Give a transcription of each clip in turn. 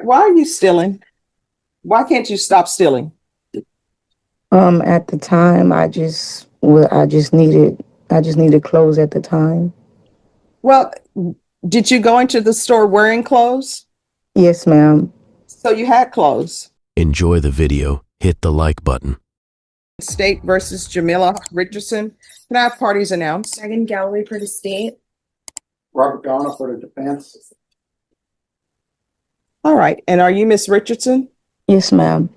right, why are you stealing? Why can't you stop stealing? At the time, I just needed clothes at the time. Well, did you go into the store wearing clothes? Yes, ma'am. So you had clothes. Enjoy the video, hit the like button. State versus Jamila Richardson. Can I have parties announced? Megan Galloway for the state. Robert Donna for the defense. All right. And are you Miss Richardson? Yes, ma'am.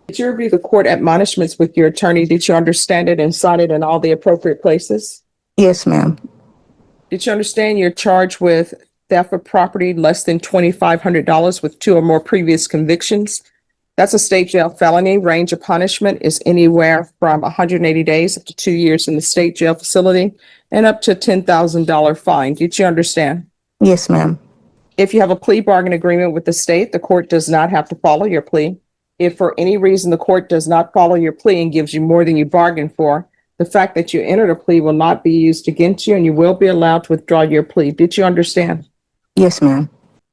Did you review the court admonishments with your attorney? Did you understand it and sign it in all the appropriate places? Yes, ma'am. Did you understand you're charged with theft of property less than $2,500 with 2 or more previous convictions? That's a state jail felony. Range of punishment is anywhere from 180 days up to 2 years in the state jail facility and up to a $10,000 fine. Did you understand? Yes, ma'am. If you have a plea bargain agreement with the state, the court does not have to follow your plea. If for any reason the court does not follow your plea and gives you more than you bargained for, the fact that you entered a plea will not be used against you and you will be allowed to withdraw your plea. Did you understand? Yes, ma'am.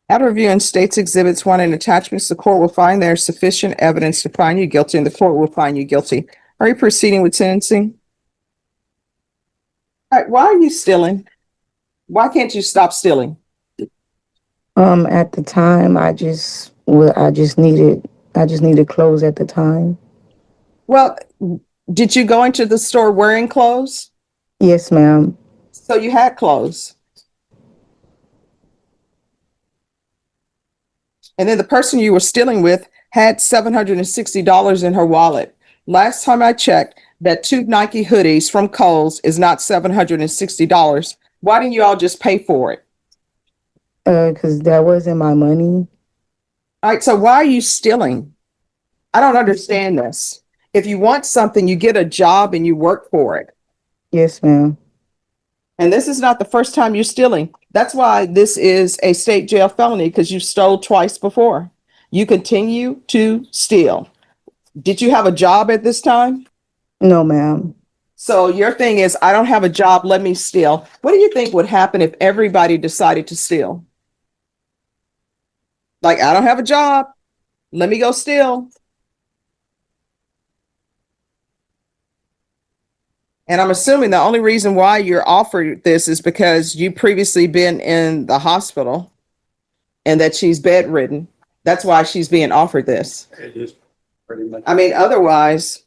After reviewing states exhibits 1 and attachments, the court will find there is sufficient evidence to find you guilty and the court will find you guilty. Are you proceeding with sentencing? All right, why are you stealing? Why can't you stop stealing? At the time, I just needed clothes at the time. Well, did you go into the store wearing clothes? Yes, ma'am. So you had clothes. And then the person you were stealing with had $760 in her wallet. Last time I checked, that 2 Nike hoodies from Kohl's is not $760. Why didn't you all just pay for it? Because that wasn't my money. All right, so why are you stealing? I don't understand this. If you want something, you get a job and you work for it. Yes, ma'am. And this is not the first time you're stealing. That's why this is a state jail felony, because you stole twice before. You continue to steal. Did you have a job at this time? No, ma'am. So your thing is, I don't have a job, let me steal. What do you think would happen if everybody decided to steal? Like, I don't have a job, let me go steal. And I'm assuming the only reason why you're offered this is because you previously been in the hospital and that she's bedridden. That's why she's being offered this. It is pretty much. I mean, otherwise,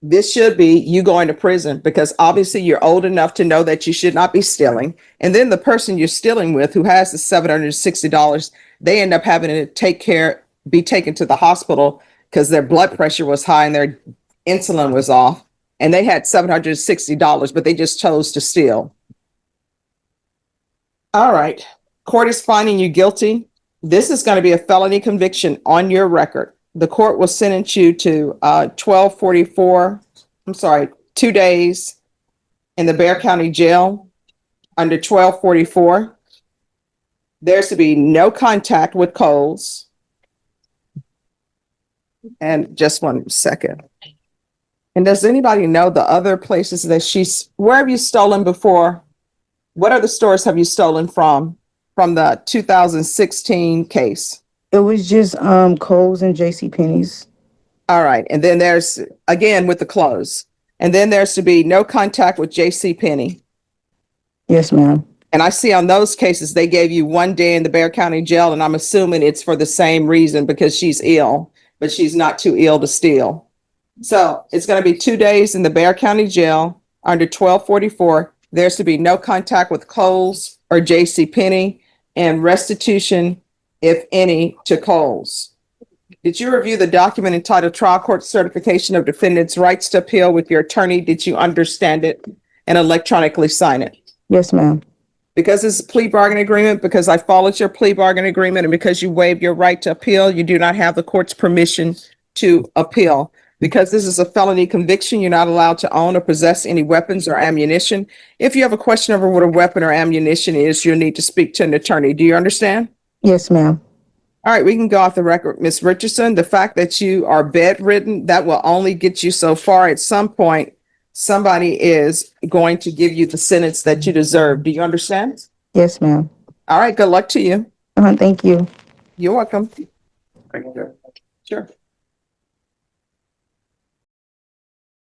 this should be you going to prison, because obviously you're old enough to know that you should not be stealing. And then the person you're stealing with, who has the $760, they end up having to be taken to the hospital because their blood pressure was high and their insulin was off. And they had $760, but they just chose to steal. All right. Court is finding you guilty. This is going to be a felony conviction on your record. The court will sentence you to 2 days in the Bexar County Jail under 1244. There's to be no contact with Kohl's. And just 1 second. And does anybody know the other places that where have you stolen before? What other stores have you stolen from the 2016 case? It was just Kohl's and JCPenney's. All right. And then there's, again, with the clothes. And then there's to be no contact with JCPenney. Yes, ma'am. And I see on those cases, they gave you 1 day in the Bexar County Jail, and I'm assuming it's for the same reason, because she's ill, but she's not too ill to steal. So it's going to be 2 days in the Bexar County Jail under 1244. There's to be no contact with Kohl's or JCPenney, and restitution, if any, to Kohl's. Did you review the document entitled Trial Court Certification of Defendant's Rights to Appeal with your attorney? Did you understand it and electronically sign it? Yes, ma'am. Because it's a plea bargain agreement, because I followed your plea bargain agreement, and because you waived your right to appeal, you do not have the court's permission to appeal. Because this is a felony conviction, you're not allowed to own or possess any weapons or ammunition. If you have a question over what a weapon or ammunition is, you'll need to speak to an attorney. Do you understand? Yes, ma'am. All right, we can go off the record. Ms. Richardson, the fact that you are bedridden, that will only get you so far. At some point, somebody is going to give you the sentence that you deserve. Do you understand? Yes, ma'am. All right, good luck to you. Thank you. You're welcome. Thank you. Sure.